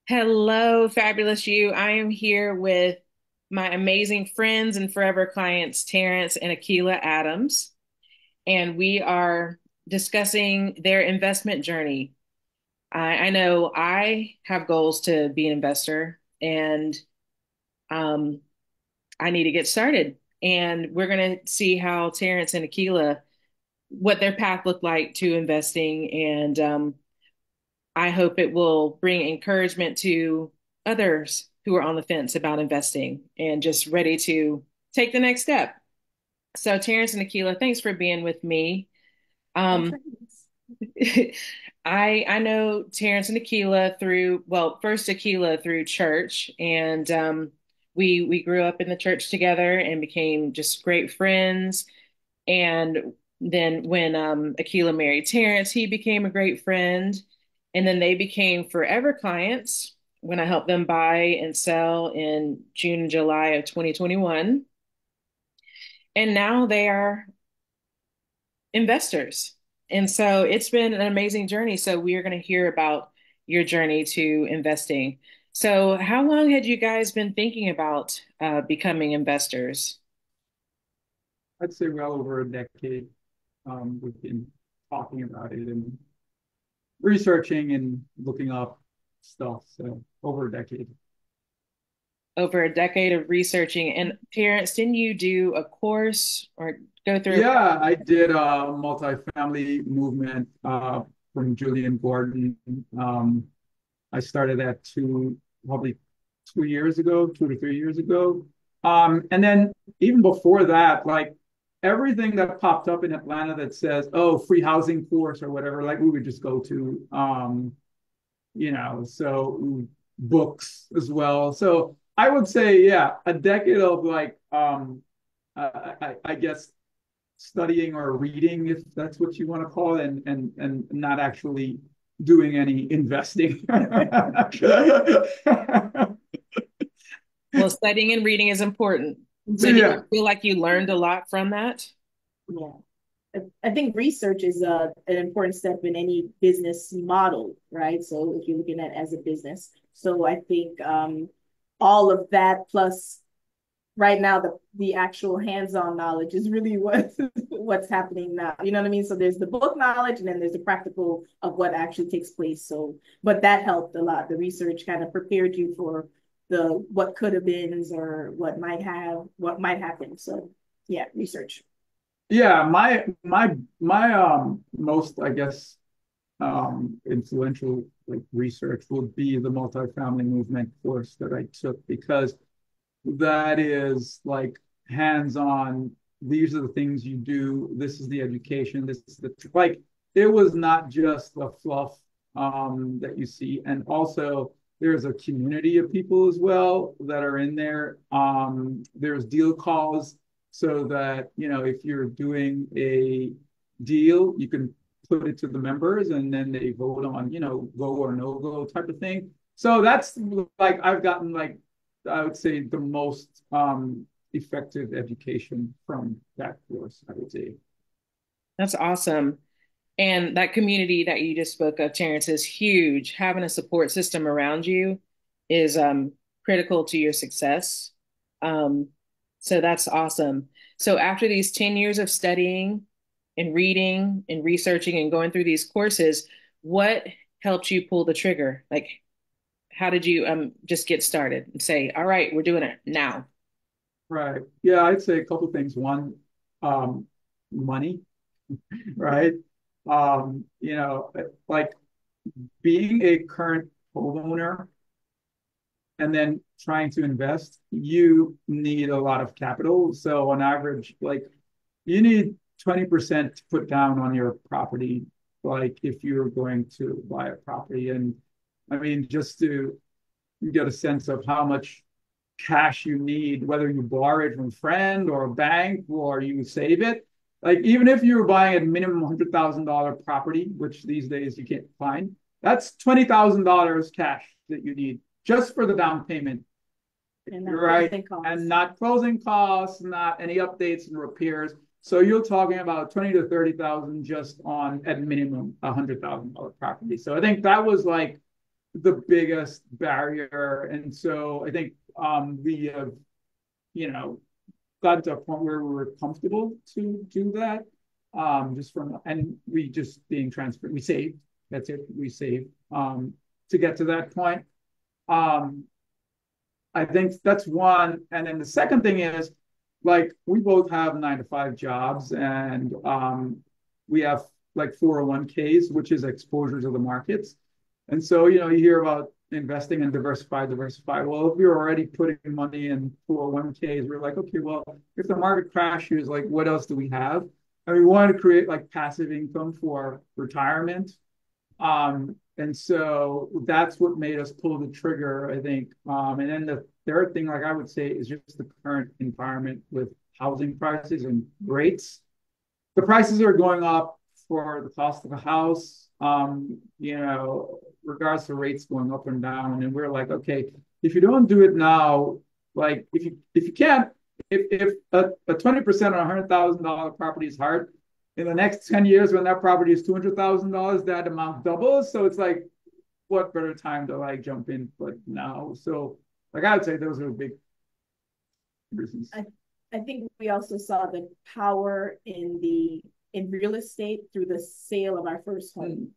Hello, fabulous you. I am here with my amazing friends and forever clients, Terrence and Akilah Adams, and we are discussing their investment journey. I know I have goals to be an investor, and um, I need to get started. And we're going to see how Terrence and Akilah, what their path looked like to investing, and I hope it will bring encouragement to others who are on the fence about investing and just ready to take the next step. So, Terrence and Akilah, thanks for being with me. Thanks for Um, having us. I know Terrence and Akilah through first Akilah through church, and we grew up in the church together and became just great friends. And then when Akilah married Terrence, he became a great friend. And then they became forever clients when I helped them buy and sell in June and July of 2021. And now they are investors. And so it's been an amazing journey. So we are going to hear about your journey to investing. So, how long had you guys been thinking about becoming investors? I'd say well over a decade. We've been talking about it and researching and looking up stuff. So over a decade. Over a decade of researching. And Terrence, didn't you do a course or go through a Yeah, I did a multifamily movement from Julian Gordon. I started that probably 2 years ago, 2 to 3 years ago. And then even before that, like everything that popped up in Atlanta that says, oh, free housing course or whatever, like we would just go to. So books as well. So I would say, yeah, a decade of like, I guess studying or reading, if that's what you want to call it, and not actually doing any investing. well, studying and reading is important. So did you Yeah, feel like you learned a lot from that? Yeah. I think research is an important step in any business model, right? So if you're looking at it as a business. So I think all of that plus right now the actual hands-on knowledge is really what's happening now. You know what I mean? So there's the book knowledge and then there's the practical of what actually takes place. So but that helped a lot. The research kind of prepared you for the what could have been or what might happen. So yeah, research. yeah. My most, I guess, influential like research would be the multifamily movement course that I took because that is like hands-on. These are the things you do. This is the education. This is the like. It was not just the fluff that you see, and also there's a community of people as well that are in there. There's deal calls so that if you're doing a deal, you can put it to the members, and then they vote on go or no go type of thing. So that's like I've gotten like I would say the most effective education from that course, I would say. That's awesome. And that community that you just spoke of, Terrence, is huge. Having a support system around you is critical to your success. Um, so that's awesome. So after these 10 years of studying and reading and researching and going through these courses, what helped you pull the trigger? Like, how did you just get started and say, all right, we're doing it now? Right. Yeah, I'd say a couple of things. One, um, money, right? Like being a current homeowner and then trying to invest, you need a lot of capital. So on average, like you need 20% to put down on your property, like if you're going to buy a property. And I mean, just to get a sense of how much cash you need, whether you borrow it from a friend or a bank or you save it. Like even if you're buying a minimum $100,000 property, which these days you can't find, that's $20,000 cash that you need just for the down payment, And that right? closing And costs. not closing costs, not any updates and repairs. So you're talking about 20 to 30,000 just on at minimum $100,000 property. So I think that was like the biggest barrier. And so I think we have, you know, got to a point where we were comfortable to do that. Just from, and we just being transparent, we saved. That's it. We saved to get to that point. Um, I think that's one. And then the second thing is, like, we both have 9 to 5 jobs, and we have like 401ks, which is exposure to the markets. And so, you hear about investing and diversify. Well, if you're already putting money in 401ks, we're like, okay, well, if the market crashes, like, what else do we have? And we wanted to create like passive income for retirement. And so that's what made us pull the trigger, I think. And then the third thing, like I would say, is just the current environment with housing prices and rates. The prices are going up for the cost of a house, regardless of rates going up and down. And we're like, okay, if you don't do it now, like if you can't, if a 20% on $100,000 property is hard, in the next 10 years when that property is $200,000, that amount doubles. So it's like, what better time to like jump in but now? So like I would say those are big reasons. I think we also saw the power in real estate through the sale of our first home.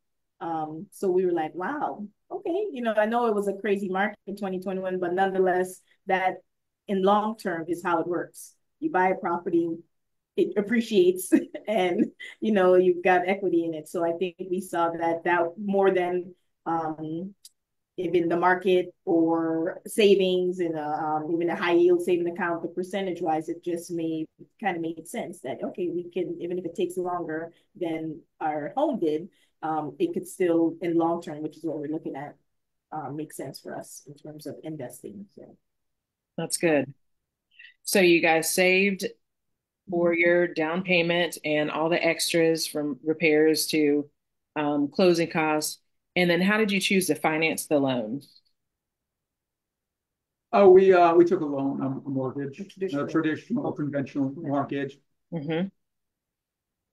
So we were like, wow, okay, I know it was a crazy market in 2021, but nonetheless, that in long term is how it works. You buy a property, it appreciates, and you've got equity in it. So I think we saw that more than even the market or savings in even a high yield saving account, the percentage wise, it just kind of made sense that, okay, we can, even if it takes longer than our home did, it could still in long term, which is what we're looking at, make sense for us in terms of investing. So That's good. So you guys saved for your down payment and all the extras from repairs to closing costs. And then how did you choose to finance the loan? Oh, we took a loan, a mortgage, a traditional. conventional mortgage. Mm-hmm.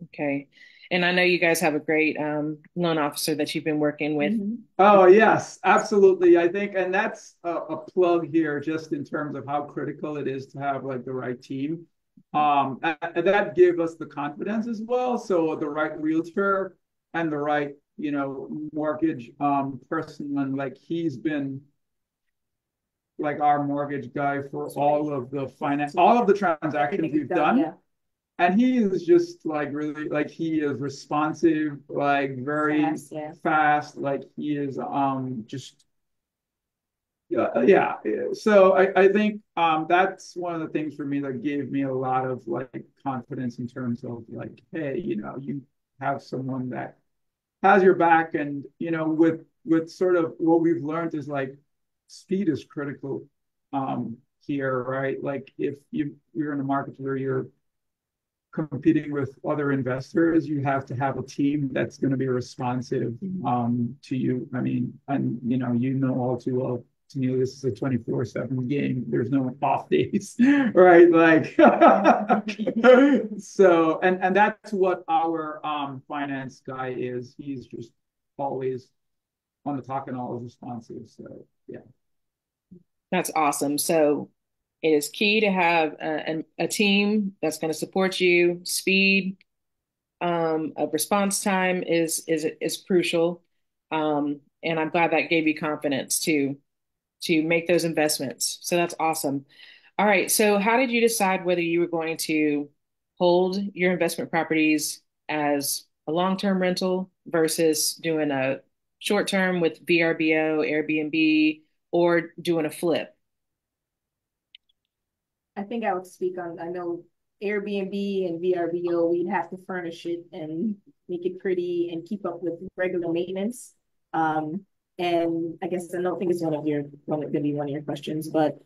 Okay. And I know you guys have a great loan officer that you've been working with. Oh, yes, absolutely. I think, and that's a plug here, just in terms of how critical it is to have like the right team. And that gave us the confidence as well. So the right realtor and the right, mortgage person, and like he's been like our mortgage guy for all of the finance, all of the transactions we've done. Yeah. And he is just like really like he is responsive, like very fast. Like he is just yeah. So I think that's one of the things for me that gave me a lot of like confidence in terms of like, hey, you have someone that has your back. And with sort of what we've learned is like speed is critical here, right? Like if you're in a market where you're competing with other investors, you have to have a team that's going to be responsive to you. I mean, and all too well, to me, this is a 24/7 game. There's no off days, right? Like, so, and that's what our finance guy is. He's just always on the clock and always responsive. So, yeah. That's awesome. So it is key to have a team that's going to support you. Speed of response time is crucial. And I'm glad that gave you confidence to make those investments. So that's awesome. All right. So how did you decide whether you were going to hold your investment properties as a long-term rental versus doing a short term with VRBO, Airbnb, or doing a flip? I think I would speak on, I know Airbnb and VRBO, we'd have to furnish it and make it pretty and keep up with regular maintenance. And I guess I don't think it's going to be one of your questions, but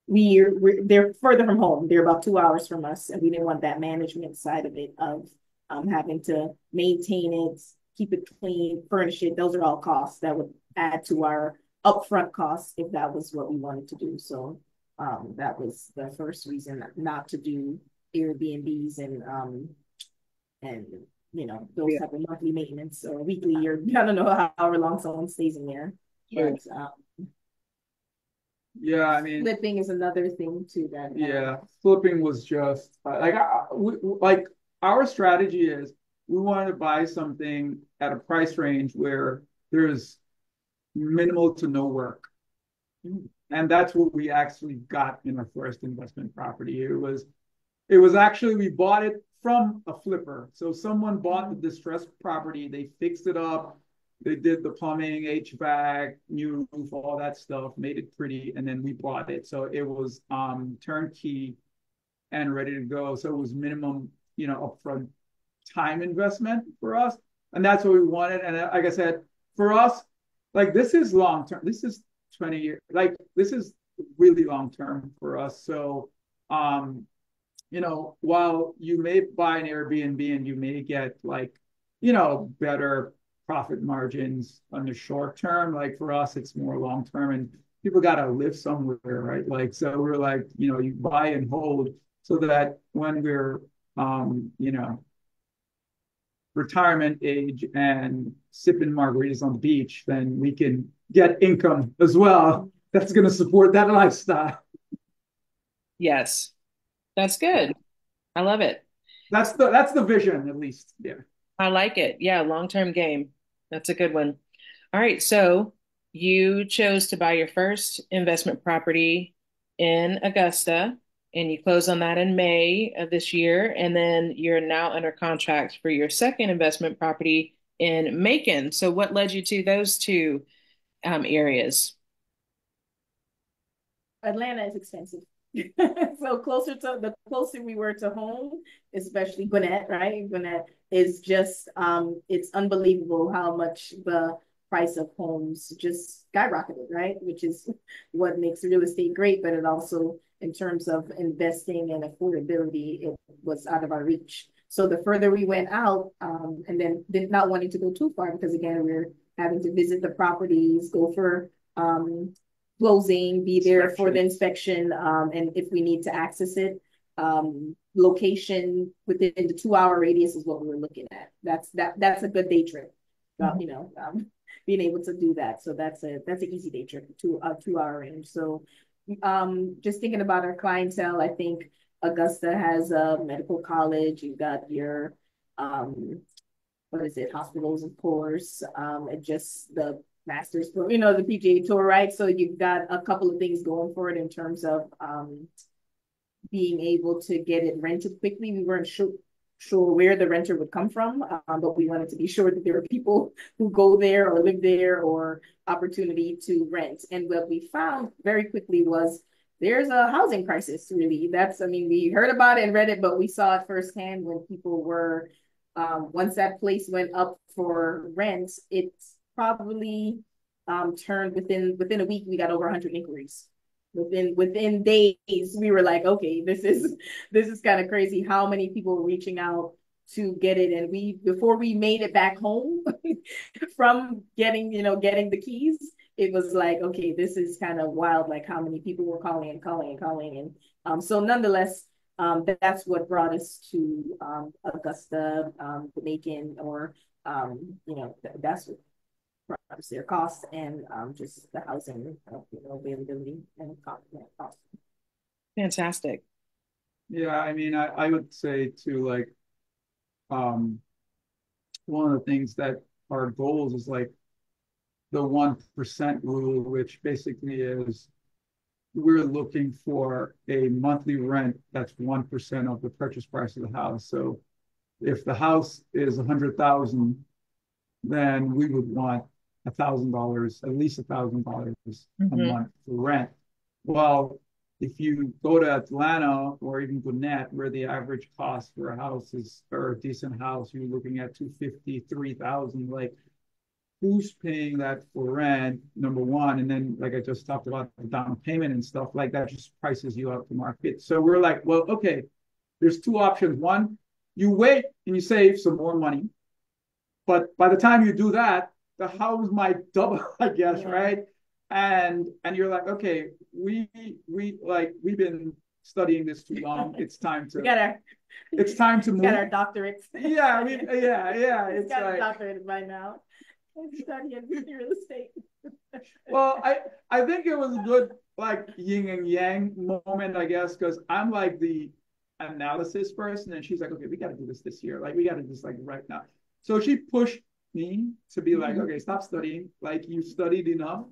they're further from home. They're about 2 hours from us, and we didn't want that management side of it of having to maintain it, keep it clean, furnish it. Those are all costs that would add to our upfront costs if that was what we wanted to do. So that was the first reason not to do Airbnbs and those Yeah. type of monthly maintenance or weekly or I don't know however long someone stays in there. True. But Yeah, I mean, flipping is another thing too that yeah, flipping was just like our strategy is we want to buy something at a price range where there's minimal to no work. And that's what we actually got in our first investment property. It was actually we bought it from a flipper. So someone bought the distressed property, they fixed it up, they did the plumbing, HVAC, new roof, all that stuff, made it pretty, and then we bought it. So it was turnkey and ready to go. So it was minimum, upfront time investment for us. And that's what we wanted. And like I said, for us, like this is long term. This is 20 years. Like this is really long term for us. So while you may buy an Airbnb and you may get like, better profit margins on the short term, like for us, it's more long term and people got to live somewhere, right? Like, so we're like, you buy and hold so that when we're, retirement age and sipping margaritas on the beach, then we can get income as well. That's going to support that lifestyle. Yes. That's good. I love it. That's the vision, at least. Yeah. I like it. Yeah, long-term game. That's a good one. All right, so you chose to buy your first investment property in Augusta, and you closed on that in May of this year, and then you're now under contract for your second investment property in Macon. So what led you to those two areas? Atlanta is expensive. So the closer we were to home, especially Gwinnett, right? Gwinnett is just it's unbelievable how much the price of homes just skyrocketed, right? Which is what makes real estate great, but it also in terms of investing and affordability, it was out of our reach. So the further we went out, and then not wanting to go too far because again, we're having to visit the properties, go for closing, be there for the inspection, and if we need to access it, location within the 2 hour radius is what we were looking at. That's a good day trip. Being able to do that. So that's an easy day trip to a 2 hour range. So just thinking about our clientele, I think Augusta has a medical college. You've got your what is it, hospitals, of course, and just the Masters, the PGA Tour, right? So you've got a couple of things going for it in terms of being able to get it rented quickly. We weren't sure where the renter would come from, but we wanted to be sure that there are people who go there or live there or opportunity to rent. And what we found very quickly was there's a housing crisis, really. We heard about it and read it, but we saw it firsthand when people were, once that place went up for rent, it's probably turned within a week, we got over 100 inquiries. Within days, we were like, okay, this is kind of crazy how many people were reaching out to get it. And before we made it back home from getting the keys, it was like, okay, this is kind of wild, like how many people were calling and calling and calling. And so nonetheless, that's what brought us to Augusta, Macon, or that's what brought us their costs and just the housing availability and cost. Fantastic. Yeah, I mean, I would say too, like, um, one of the things that our goals is like the 1% rule, which basically is we're looking for a monthly rent that's 1% of the purchase price of the house. So if the house is 100,000, then we would want $1,000, at least $1,000 a Hmm. month for rent. Well, if you go to Atlanta or even Gwinnett, where the average cost for a house is, or a decent house, you're looking at 250, 3,000. Like, who's paying that for rent? Number one, and then like I just talked about the down payment and stuff like that, just prices you out to market. So we're like, well, okay, there's two options. One, you wait and you save some more money, but by the time you do that, the house might double, I guess, Yeah. right? And you're like, okay, we've been studying this too long. We got our it's time to got move. our doctorates. Yeah, I mean, yeah. He's It's got a like, doctorate by now. Studying real estate. well, I think it was a good like yin and yang moment, I guess, because I'm like the analysis person, and she's like, okay, we got to do this year, like we got to do this like right now. So she pushed me to be like, okay, stop studying, like you studied enough.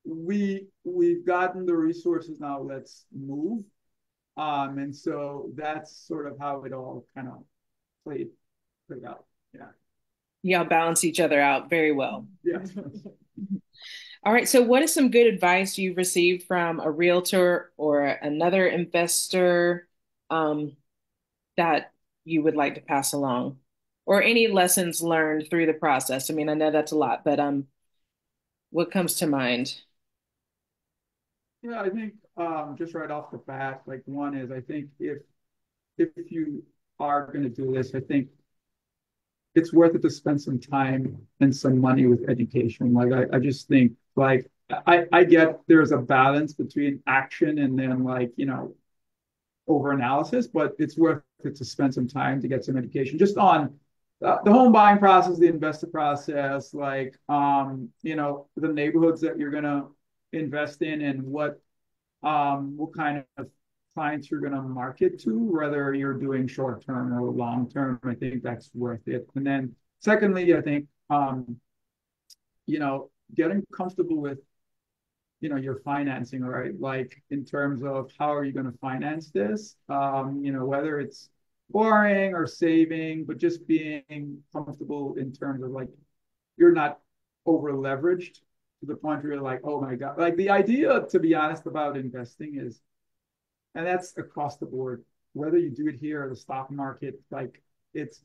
We've gotten the resources now. Let's move. And so that's sort of how it all kind of played played out. Yeah. Y'all balance each other out very well. Yeah. All right. So, what is some good advice you've received from a realtor or another investor um, that you would like to pass along, or any lessons learned through the process? I mean, I know that's a lot, but what comes to mind? Yeah, I think just right off the bat, like one is I think if you are going to do this, I think it's worth it to spend some time and some money with education. Like I just think like I get there's a balance between action and then like, over analysis, but it's worth it to spend some time to get some education just on the home buying process, the investor process, like the neighborhoods that you're gonna invest in and what kind of clients you're going to market to, whether you're doing short term or long term. I think that's worth it. And then, secondly, I think getting comfortable with your financing, right? Like in terms of how are you going to finance this? Whether it's borrowing or saving, but just being comfortable in terms of like you're not over leveraged to the point where you're like, oh my God. Like the idea, to be honest, about investing is, and that's across the board, whether you do it here or the stock market, like it's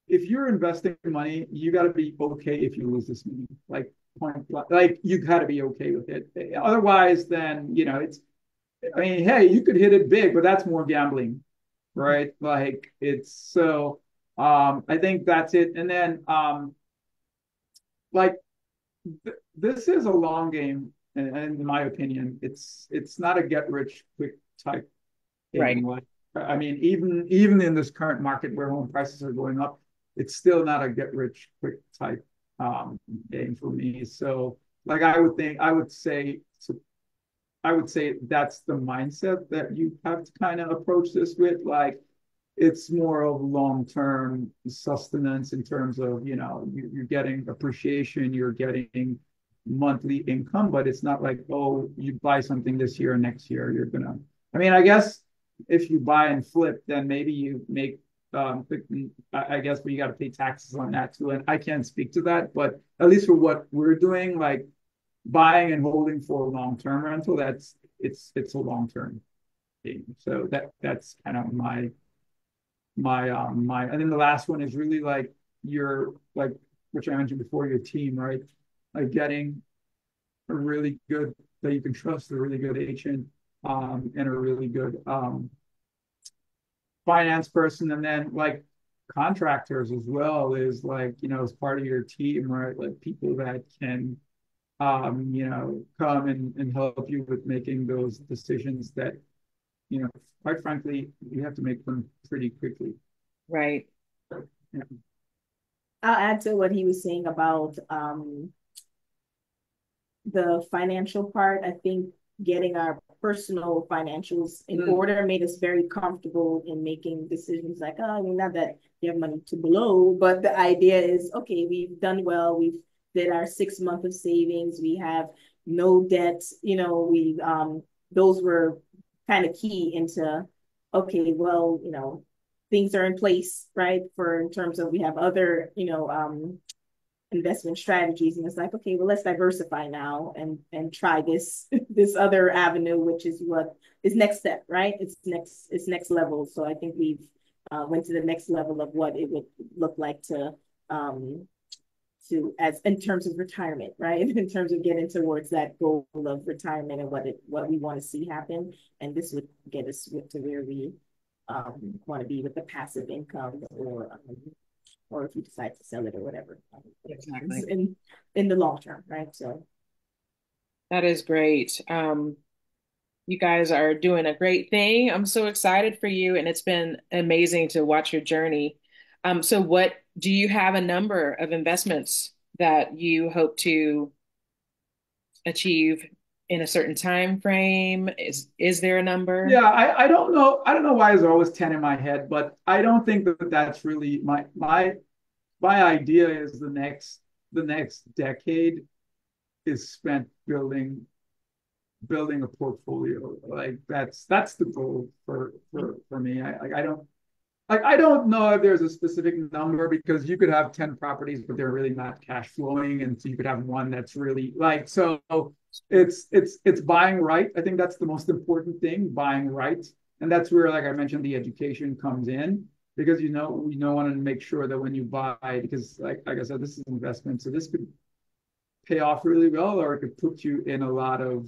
if you're investing money, you got to be okay if you lose this money. Like point, like you got to be okay with it. Otherwise, then it's. I mean, hey, you could hit it big, but that's more gambling, right? Like it's so. I think that's it. And then, like this is a long game, and in my opinion, it's not a get rich quick type game. Right. Like I mean, even in this current market where home prices are going up, it's still not a get rich quick type game for me. So, like I would say that's the mindset that you have to kind of approach this with. Like it's more of long-term sustenance in terms of, you're getting appreciation, you're getting monthly income, but it's not like, oh, you buy something this year and next year you're gonna. I mean, I guess if you buy and flip, then maybe you make I guess, but you got to pay taxes on that too. And I can't speak to that, but at least for what we're doing, like buying and holding for a long-term rental, it's a long-term thing. So that's kind of my and then the last one is really like your like which I mentioned before, your team, right? Like getting a really good that you can trust, a really good agent, and a really good finance person, and then like contractors as well is like, as part of your team, right? Like people that can come and help you with making those decisions that, quite frankly, you have to make them pretty quickly. Right. Yeah. I'll add to what he was saying about the financial part. I think getting our personal financials in order made us very comfortable in making decisions like, oh, I mean, not that you have money to blow, but the idea is, okay, we've done well. We've did our 6 months of savings. We have no debts. We those were kind of key into, okay, well, things are in place, right? For in terms of we have other, investment strategies, and it's like, okay, well, let's diversify now and try this this other avenue, which is what is next step, right? It's next level. So I think we've went to the next level of what it would look like um as in terms of retirement, right? In terms of getting towards that goal of retirement and what we want to see happen, and this would get us to where we want to be with the passive income, or if you decide to sell it or whatever, Exactly. in the long term, right? So That is great. You guys are doing a great thing. I'm so excited for you, and it's been amazing to watch your journey. So what do you have a number of investments that you hope to achieve in a certain time frame? Is there a number? Yeah, I don't know. I don't know why there's always 10 in my head, but I don't think that that's really my idea is the next decade is spent building a portfolio. Like that's the goal for me. I don't know if there's a specific number because you could have 10 properties, but they're really not cash flowing. And so you could have one that's really like so it's buying right. I think that's the most important thing, buying right. And that's where, like I mentioned, the education comes in because we know want to make sure that when you buy, because like I said, this is an investment. So this could pay off really well, or it could put you in a lot of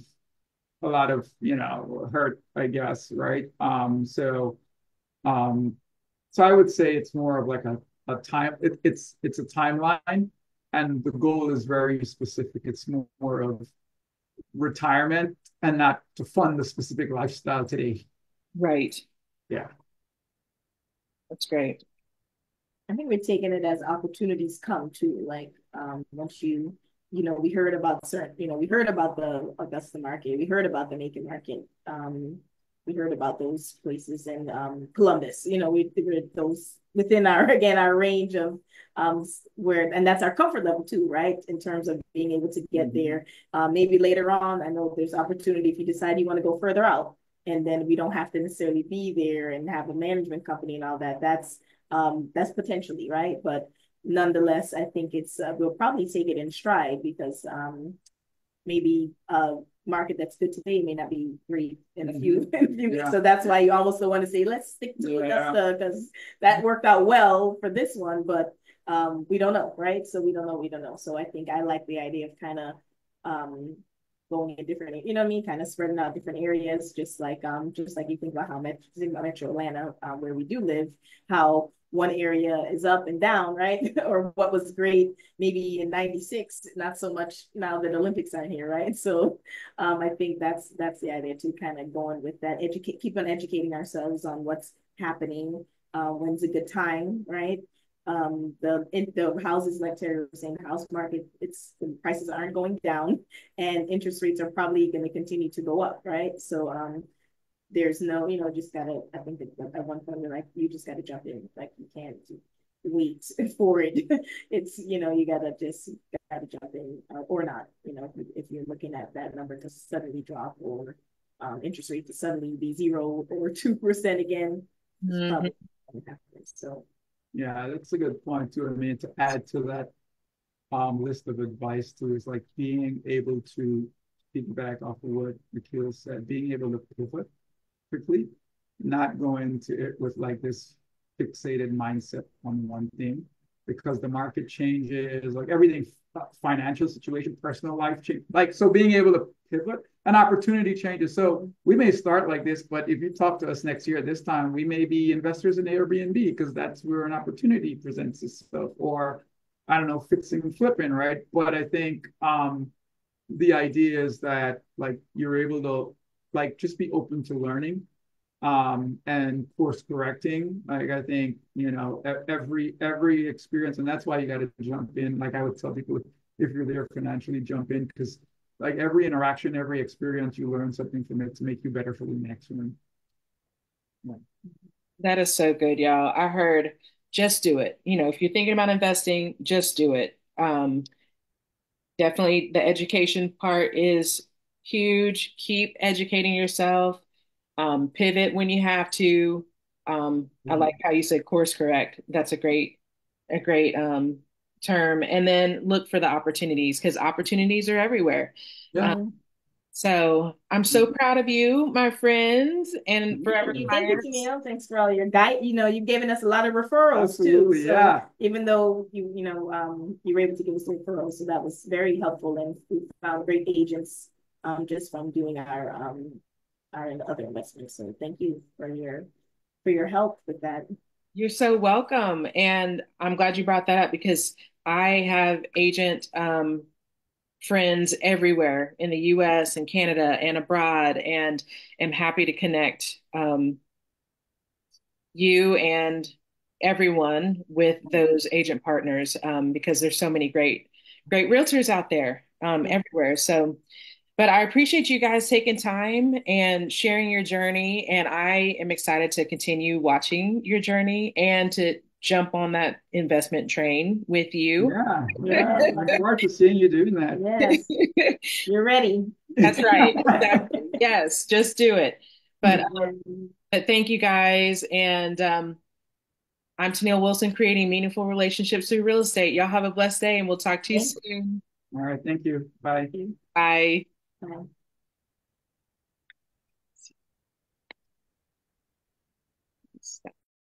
hurt, I guess, right? Um, so I would say it's more of like a time. It's a timeline, and the goal is very specific. It's more of retirement and not to fund the specific lifestyle today. Right. Yeah. That's great. I think we're taking it as opportunities come too. Like once we heard about we heard about the Augusta market, we heard about the Macon market, we heard about those places in Columbus. We figured those within our again our range of where, and that's our comfort level too, right? In terms of being able to get Mhm. there. Maybe later on, I know there's opportunity if you decide you want to go further out, and then we don't have to necessarily be there and have a management company and all that. That's potentially right, but nonetheless, I think it's we'll probably take it in stride because maybe a market that's good today may not be great in a few, in a few Yeah. so that's why you almost don't want to say let's stick to Augusta because that worked out well for this one, but we don't know, right? So we don't know. So I think I like the idea of kind of um going in different, you know what I mean, kind of spreading out different areas, just like you think about how Metro Atlanta, where we do live, how one area is up and down, right? Or what was great maybe in 96, not so much now that Olympics are here, right? So I think that's the idea too, kind of going with that, keep on educating ourselves on what's happening, when's a good time, right? The houses, like Terry was saying, the house market, the prices aren't going down, and interest rates are probably going to continue to go up, right? So there's no, just gotta, I think that at one point, like, you just gotta jump in. Like, you can't wait for it. It's, gotta jump in, or not, if you're looking at that number to suddenly drop, or interest rate to suddenly be 0 or 2% again, it's Mhm. probably going to happen. So, Yeah, that's a good point too. I mean, to add to that list of advice too is like being able to piggyback off of what Nikhil said, being able to pivot quickly, not going to it with like this fixated mindset on one thing because the market changes, like everything, financial situation, personal life change. Like, so being able to pivot, an opportunity changes. So we may start like this, but if you talk to us next year at this time, we may be investors in Airbnb because that's where an opportunity presents itself, or I don't know, fixing and flipping, right? But I think the idea is that like you're able to like just be open to learning and course correcting. Like I think every experience, and that's why you got to jump in. Like I would tell people, if you're there financially, jump in because like every interaction, every experience, you learn something from it to make you better for the next one. Yeah. That is so good, y'all. I heard just do it. If you're thinking about investing, just do it. Definitely the education part is huge. Keep educating yourself. Pivot when you have to. I like how you said course correct. That's a great term. And then look for the opportunities because opportunities are everywhere. Yeah. Um, so I'm so proud of you, my friends, and forever thank you, clients. Tennille. Thanks for all your guide. You've given us a lot of referrals too. Absolutely. So Yeah. even though you were able to give us referrals, so that was very helpful, and we found great agents just from doing our other investments. So thank you for your help with that. You're so welcome. And I'm glad you brought that up because I have agent friends everywhere in the US and Canada and abroad, and am happy to connect you and everyone with those agent partners, because there's so many great realtors out there, everywhere. So, but I appreciate you guys taking time and sharing your journey. And I am excited to continue watching your journey and to jump on that investment train with you. Yeah, yeah. Yes, Look forward to seeing you doing that. yes, you're ready. That's right. Exactly. Yes, just do it. But, but thank you guys. And I'm Tennille Wilson, creating meaningful relationships through real estate. Y'all have a blessed day, and we'll talk to you Thank soon. All right, thank you. Bye. you. Bye. Bye.